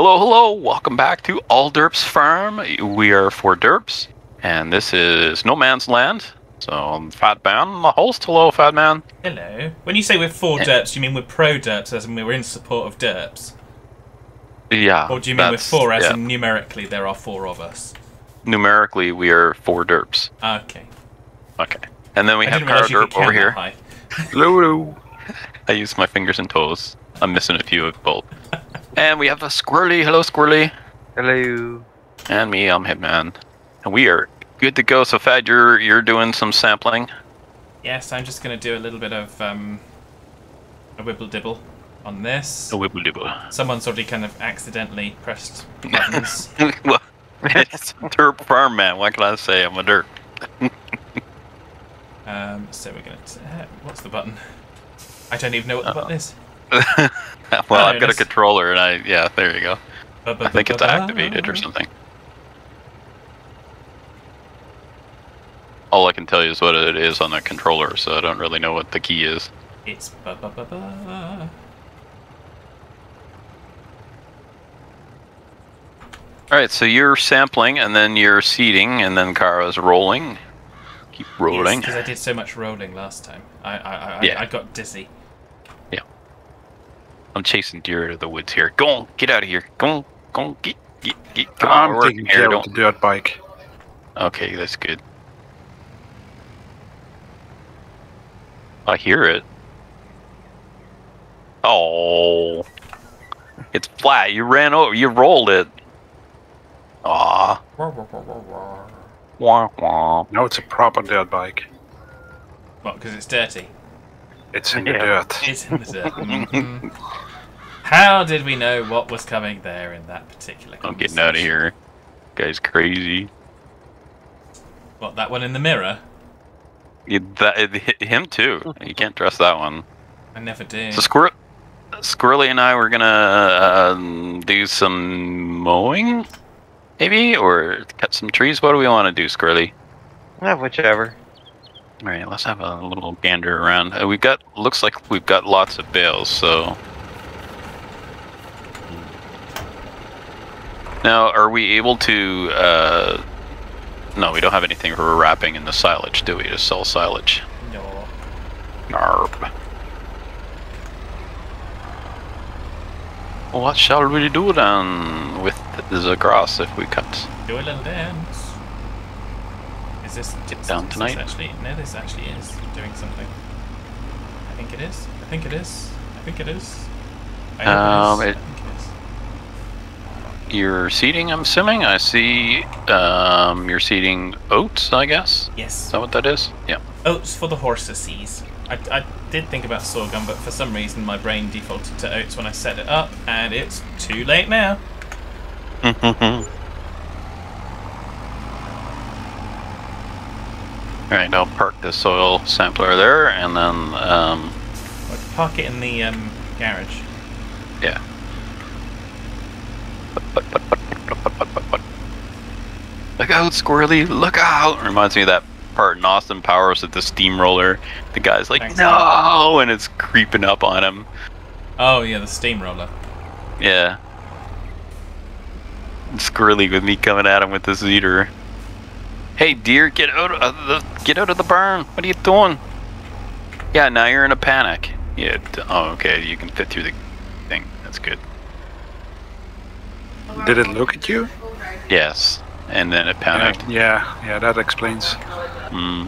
Hello, hello! Welcome back to All Derps Farm. We are 4Derps, and this is No Man's Land. So, I'm Fat Man, the host. Hello, Fat Man. Hello. When you say we're 4Derps, you mean we're pro-Derps, as in we're in support of Derps? Yeah. Or do you mean we're 4, as in numerically there are 4 of us? Numerically, we are 4 Derps. Okay. Okay. And then we have Power Derp over here. Hello. I use my fingers and toes. I'm missing a few of both. And we have a Squirrelly. Hello, Squirrelly. Hello. And me, I'm Hitman. And we are good to go. So, Fad, you're doing some sampling? Yes, I'm just going to do a little bit of a wibble-dibble on this. A wibble-dibble. Someone's already kind of accidentally pressed buttons. Well, it's Derp Farm Man. What can I say? I'm a derp. So we're going to... what's the button? I don't even know what the button is. Well, I've got a controller, and yeah, there you go. I think it's activated or something. All I can tell you is what it is on the controller, so I don't really know what the key is. It's ba-ba-ba-ba. Alright, so you're sampling, and then you're seeding, and then Kara's rolling. Keep rolling. Because I did so much rolling last time. I got dizzy. Yeah. I'm chasing deer out of the woods here. Go on, get out of here. Go on, get. Come on, I'm taking care of the dirt bike. Okay, that's good. I hear it. Oh. It's flat. You ran over. You rolled it. Aw. Wah, wah. No, it's a proper dirt bike. What, because it's dirty? It's in the dirt. It's in the dirt. Mm-hmm. How did we know what was coming there in that particular conversation? I'm getting out of here. Guy's crazy. What, that one in the mirror? Him too. You can't trust that one. I never do. So Squirrelly and I were gonna do some mowing, maybe, or cut some trees. What do we want to do, Squirrelly? Whichever. All right, let's have a little gander around. Looks like we've got lots of bales, so. Now, are we able to? No, we don't have anything for wrapping in the silage, do we? To sell silage. No. Narp. What shall we do then with the grass if we cut? Do a little dance. Is this down tonight? No, this actually is doing something. I think it is. I think it is. I think it is. I think it is. You're seeding, I'm assuming. I see you're seeding oats, I guess. Yes. Is that what that is? Yeah. Oats for the horses. I did think about sorghum, but for some reason my brain defaulted to oats when I set it up, and it's too late now. Alright, I'll park the soil sampler there, and then I'll park it in the garage. Yeah. Look out, Squirrely! Look out! Reminds me of that part in Austin Powers with the steamroller. The guy's like, Thanks, no! And it's creeping up on him. Oh yeah, the steamroller. Yeah. And Squirrely with me coming at him with the seeder. Hey deer, get out of the barn! What are you doing? Yeah, now you're in a panic. Yeah. Oh, okay. You can fit through the thing. That's good. Did it look at you? Yes. And then it panicked. Yeah, that explains. Hmm.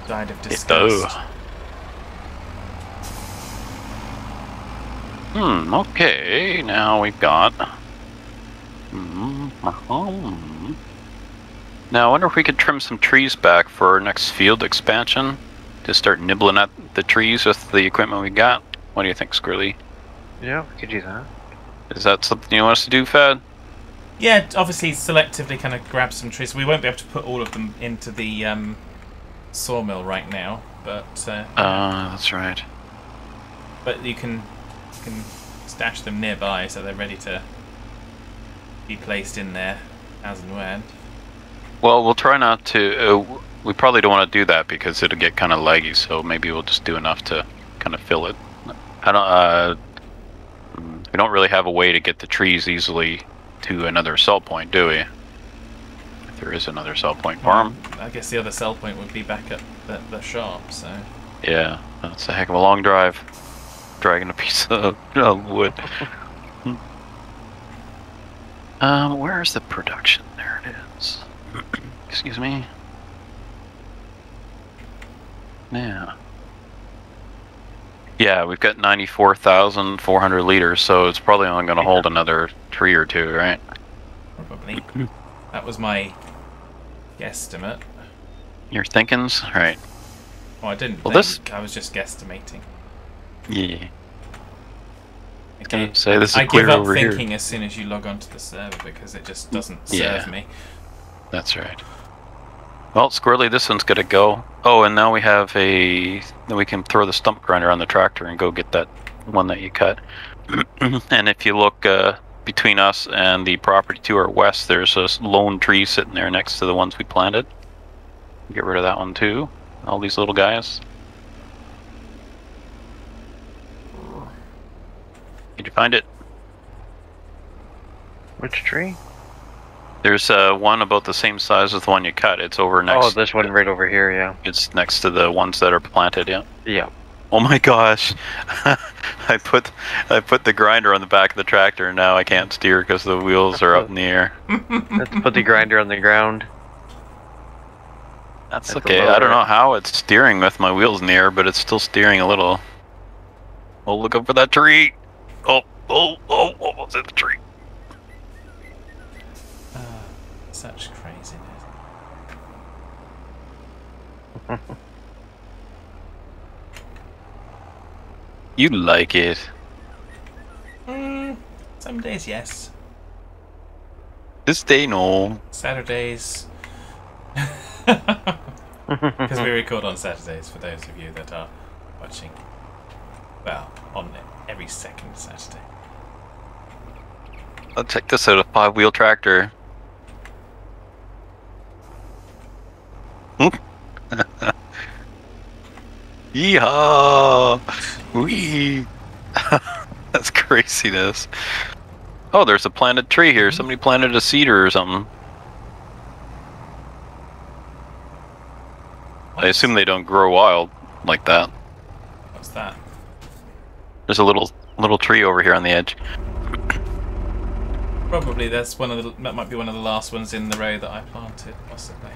Died of disgust. Okay. Now we've got. Now I wonder if we could trim some trees back for our next field expansion. To start nibbling at the trees with the equipment we got. What do you think, Squirrely? Yeah, we could do that. Is that something you want us to do, Fad? Yeah, obviously selectively kind of grab some trees. We won't be able to put all of them into the sawmill right now, but that's right. But you can stash them nearby so they're ready to be placed in there as and when. Well, we'll try not to. We probably don't want to do that because it'll get kind of laggy. So maybe we'll just do enough to kind of fill it. I don't. We don't really have a way to get the trees easily to another sell point, do we? If there is another sell point farm. I guess the other sell point would be back at the shop, so... Yeah, that's a heck of a long drive. Dragging a piece of wood. Where's the production? There it is. Excuse me. Yeah. Yeah, we've got 94,400 liters, so it's probably only going to hold another tree or two, right? Probably. That was my guesstimate. Your thinkings? Right. Oh, I didn't well, think. I was just guesstimating. Yeah. Okay. Say this is I clear give up over thinking here. as soon as you log onto the server because it just doesn't serve Yeah. me. That's right. Well, Squirrely, this one's gonna go. Oh, and now we have a... Then we can throw the stump grinder on the tractor and go get that one that you cut. And if you look between us and the property to our west, there's a lone tree sitting there next to the ones we planted. Get rid of that one too. All these little guys. Did you find it? Which tree? There's one about the same size as the one you cut. It's over next. Oh, this one right over here, yeah. It's next to the ones that are planted, yeah. Yeah. Oh my gosh! I put the grinder on the back of the tractor, and now I can't steer because the wheels are up in the air. Let's put the grinder on the ground. That's That's okay. I don't know how it's steering with my wheels in the air, but it's still steering a little. Oh, look up for that tree! Oh, almost hit the tree. Such craziness. You like it? Some days, yes. This day, no. Saturdays. Because we record on Saturdays for those of you that are watching. Well, on every second Saturday. I'll check this out, a 5-wheel tractor. Yeehaw! Wee! That's craziness. Oh, there's a planted tree here. Somebody planted a cedar or something. I assume they don't grow wild like that. What's that? There's a little tree over here on the edge. Probably that's one of the. That might be one of the last ones in the row that I planted, possibly.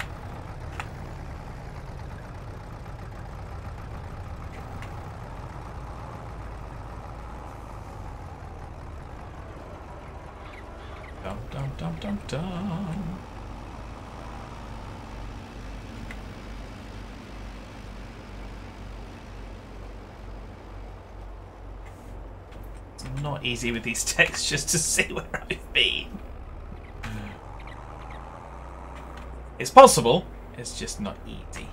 Dum dum dum dum dum. It's not easy with these textures to see where I've been. It's possible, it's just not easy.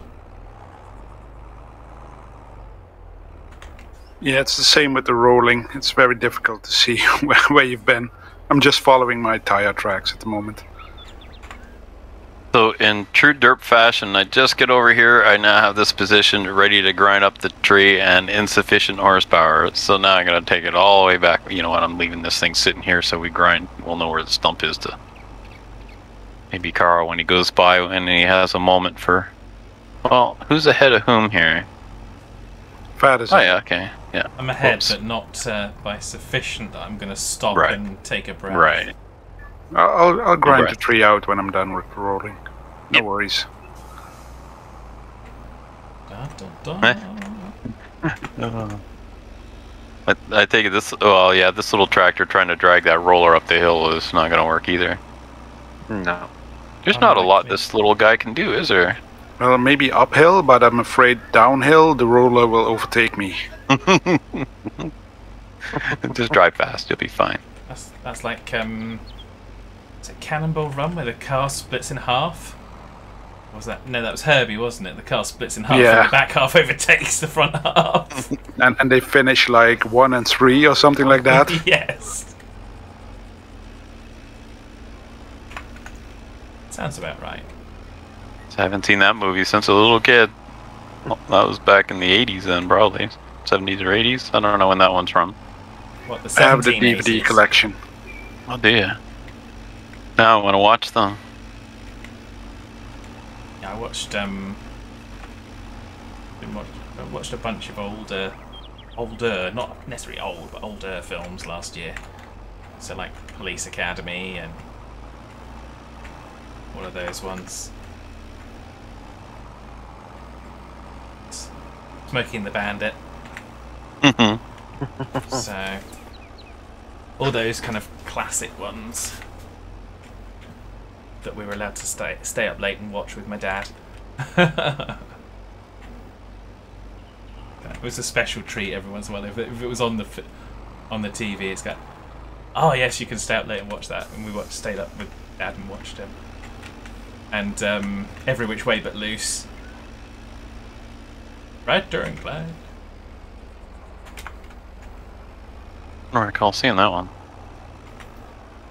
Yeah, it's the same with the rolling. It's very difficult to see where you've been. I'm just following my tire tracks at the moment. So in true derp fashion, I just get over here, I now have this position ready to grind up the tree and insufficient horsepower. So now I'm going to take it all the way back. You know what, I'm leaving this thing sitting here so we grind. We'll know where the stump is to... Maybe Carl, when he goes by and he has a moment for... Well, who's ahead of whom here? Fat is Oh yeah, okay. Yeah. I'm ahead, Oops. but not by sufficient that I'm going to stop Right. and take a breath. Right. I'll grind the breath. tree out when I'm done with the rolling. No Yep. worries. Dun, dun, dun. I take it this... Well, yeah, this little tractor trying to drag that roller up the hill is not going to work either. No. There's not a lot Unlikely. this little guy can do, is there? Well, maybe uphill, but I'm afraid downhill the roller will overtake me. Just drive fast, you'll be fine. That's like is it Cannonball Run where the car splits in half? Or was that no? That was Herbie, wasn't it? The car splits in half, Yeah. and the back half overtakes the front half. And they finish like 1 and 3 or something like that. Yes. Sounds about right. I haven't seen that movie since a little kid. Well, that was back in the 80s then, probably. 70s or 80s? I don't know when that one's from. What, the I have the 1780s? DVD collection. Oh dear. Now I want to watch them. Yeah, I watched I watched a bunch of older, not necessarily old, but older films last year. So like Police Academy and one of those ones. Smokey and the Bandit. So all those kind of classic ones that we were allowed to stay up late and watch with my dad. It was a special treat every once in a while. If it was on the TV, it's got, oh yes, you can stay up late and watch that. And we stayed up with Dad and watched him. And Every Which Way But Loose. Right during Clyde. I don't recall seeing that one.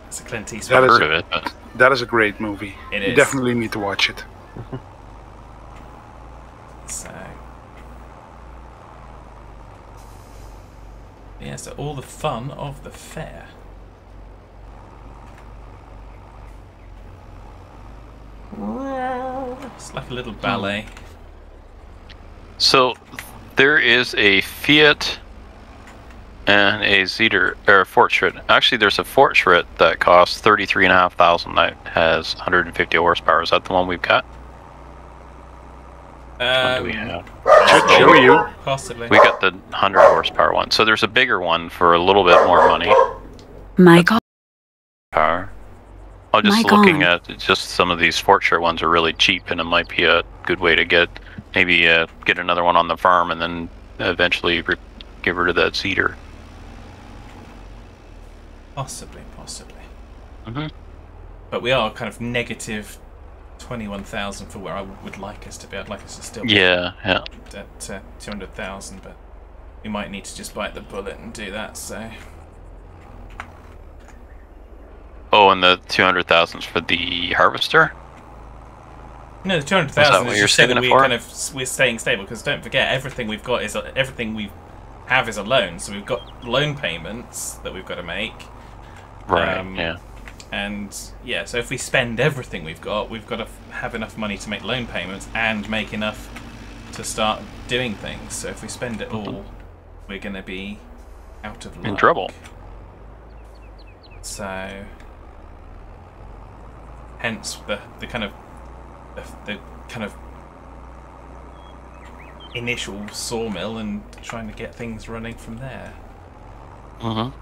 It's a Clint Eastwood. I've heard of it, but That is a great movie. It You is. definitely need to watch it. So yeah, so all the fun of the fair. It's like a little ballet. so there is a Fiat and a Zetor or a Fortschritt. Actually, there's a Fortschritt that costs $33,500 that has 150 horsepower. Is that the one we've got? What do we have? Should show you. Possibly. We got the 100 horsepower one. So there's a bigger one for a little bit more money. My God. Power. I'm just Mic looking on. at just some of these Fortschritt ones are really cheap, and it might be a good way to get another one on the farm, and then eventually get rid of that Zetor. Possibly. Mm-hmm. But we are kind of negative 21,000 for where I would like us to be. I'd like us to still be Yeah. at 200,000, but we might need to just bite the bullet and do that. So Oh, and the 200,000 for the harvester. no, the Is that 200,000 what is you're just so that saving it for? we're staying stable. Because don't forget, everything we've got is everything we have is a loan. So we've got loan payments that we've got to make. Right. Yeah. And yeah, so if we spend everything we've got to have enough money to make loan payments and make enough to start doing things. So if we spend it all, we're going to be out of luck. In trouble. So hence the kind of initial sawmill and trying to get things running from there. Mm-hmm.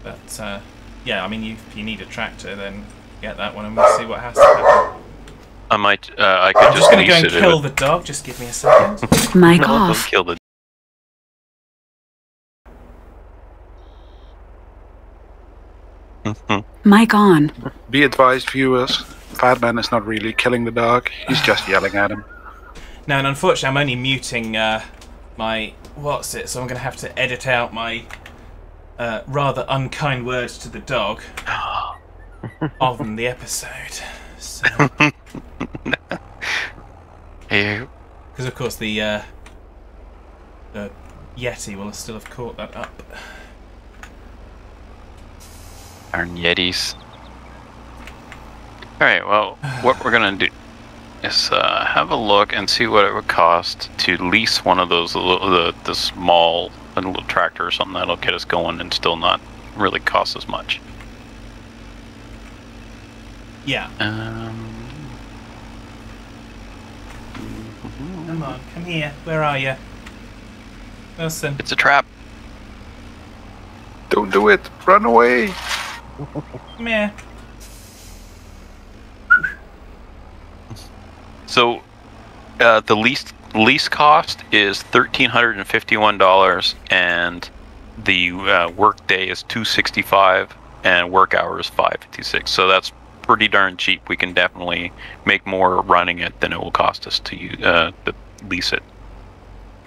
But yeah, I mean, if you need a tractor, then get that one, and we'll see what has to happen. I might. I could I'm just going to go lease and it. kill the dog. Just give me a second. Mic No, don't off. kill the. Mic on. Be advised, viewers, Fatman is not really killing the dog. He's just yelling at him. No, and unfortunately, I'm only muting my what's it, so I'm going to have to edit out my rather unkind words to the dog on the episode. So, Hey, because of course the Yeti will still have caught that up. darn Yetis. Alright, well, what we're gonna do is have a look and see what it would cost to lease one of those, the small little tractor or something that'll get us going and still not really cost as much. Yeah. Come on, come here. Where are you? Wilson. It's a trap. Don't do it! Run away! Come here. So, the lease cost is $1,351, and the work day is $265, and work hour is $556. So that's pretty darn cheap. We can definitely make more running it than it will cost us to lease it.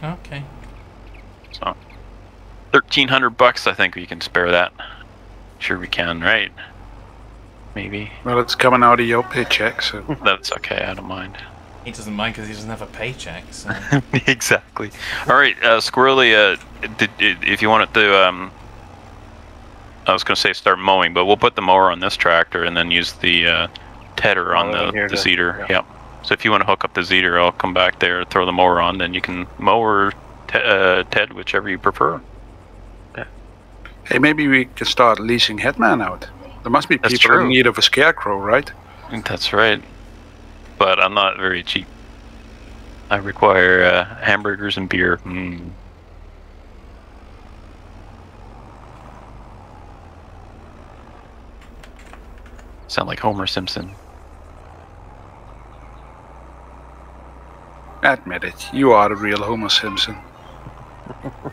Okay. So, $1,300, I think we can spare that. Sure we can, right? maybe. Well, it's coming out of your paycheck, so... That's okay, I don't mind. He doesn't mind because he doesn't have a paycheck, so... Exactly. Alright, Squirrely, if you wanted to, I was going to say start mowing, but we'll put the mower on this tractor and then use the tedder on the Zeter. Yeah. So if you want to hook up the Zeter, I'll come back there, throw the mower on, then you can mow or Ted, whichever you prefer. Hey, maybe we can start leasing Hitman out. There must be people in need of a scarecrow, right? That's right. But I'm not very cheap. I require hamburgers and beer. Mm. Sound like Homer Simpson. Admit it, you are the real Homer Simpson.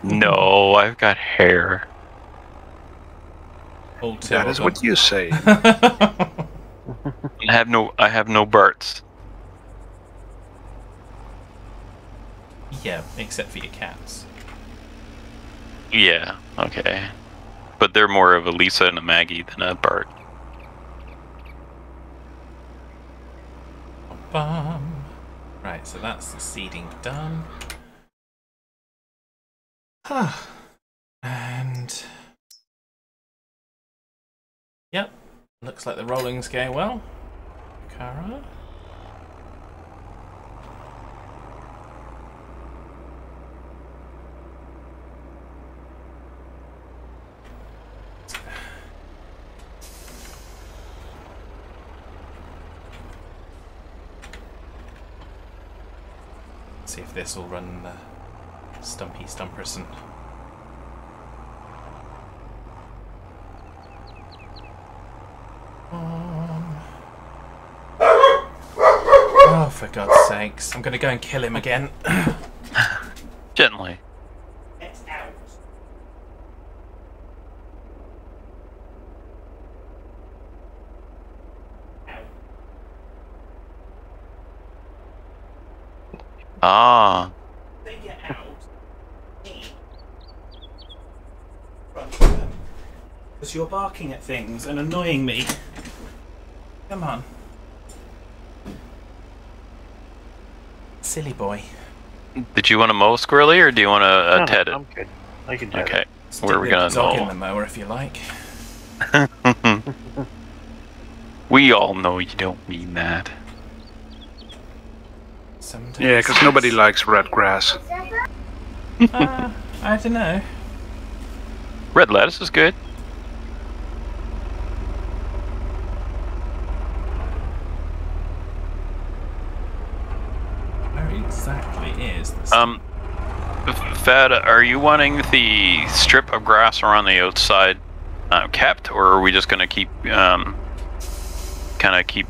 No, I've got hair. That is what you say. I have no Barts. Yeah, except for your cats. Yeah, okay. But they're more of a Lisa and a Maggie than a Bart. Right, so that's the seeding done. And... Yep, looks like the rolling's going well. Kara. See if this will run the Stumpy Stumperson. Oh, for God's sakes. I'm gonna go and kill him again. Gently. It's out. Ah. They get out. Because you're barking at things and annoying me. Come on. Silly boy. Did you want to mow, Squirrely, or do you want to Ted it? I'm good. I can do it. Okay. Stick Where are we gonna dog mow? in the mower if you like. We all know you don't mean that. Sometimes. Yeah, because nobody likes red grass. I don't know. Red lettuce is good. Where exactly is this? Fad, are you wanting the strip of grass around the outside kept, or are we just gonna keep kind of keep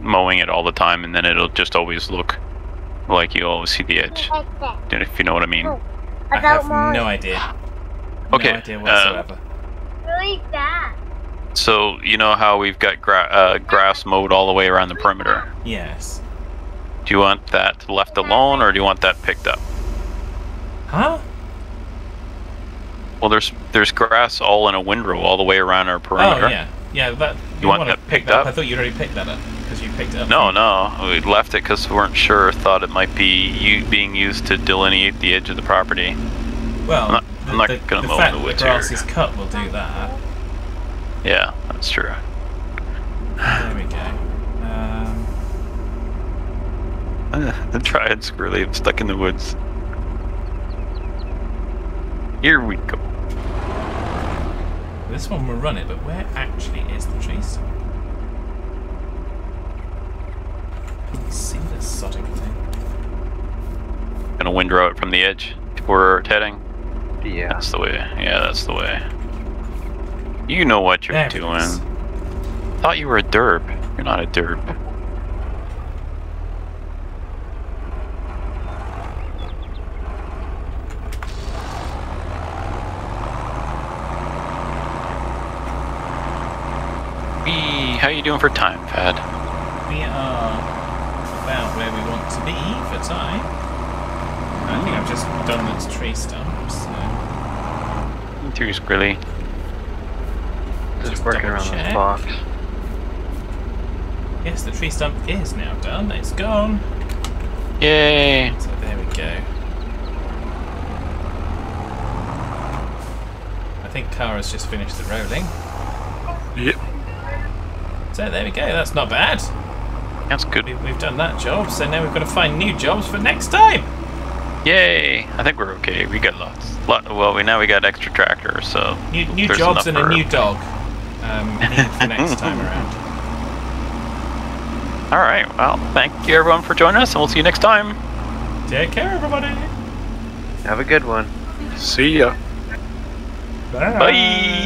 mowing it all the time, and then it'll just always look like you always see the edge? If you know what I mean. I have no idea. Okay. No idea whatsoever. Really bad. So you know how we've got grass mowed all the way around the perimeter. Yes. Do you want that left alone, or do you want that picked up? Huh? Well, there's grass all in a windrow all the way around our perimeter. Oh yeah, yeah. That You want wanna that pick picked up? I thought you already picked that up because you picked it up. No, we left it because we weren't sure. Thought it might be being used to delineate the edge of the property. Well, I'm not gonna the mow fact the that woods the grass here. is cut will do that. Yeah, that's true. There we go. The triad Squirrely, I'm stuck in the woods. Here we go. This one will run it, but where actually is the tree stump? I can see this sodding thing. Gonna windrow it from the edge before heading. Yeah. That's the way. Yeah, that's the way. You know what you're There it doing. is. Thought you were a derp. You're not a derp. How you doing for time, Fad? We are about where we want to be for time. I think I've just done this tree stump, so... Too Squirrely. Just working double around check. this box. Yes, the tree stump is now done. It's gone. Yay! So there we go. I think Kara's just finished the rolling. Yep. So there we go. That's not bad. That's good. We've done that job, so now we've got to find new jobs for next time. Yay! I think we're okay. We got well, now we got extra tractors, so New there's jobs enough and a for- new dog. Needed for next time around. All right. Well, thank you everyone for joining us, and we'll see you next time. Take care, everybody. Have a good one. See ya. Bye. Bye.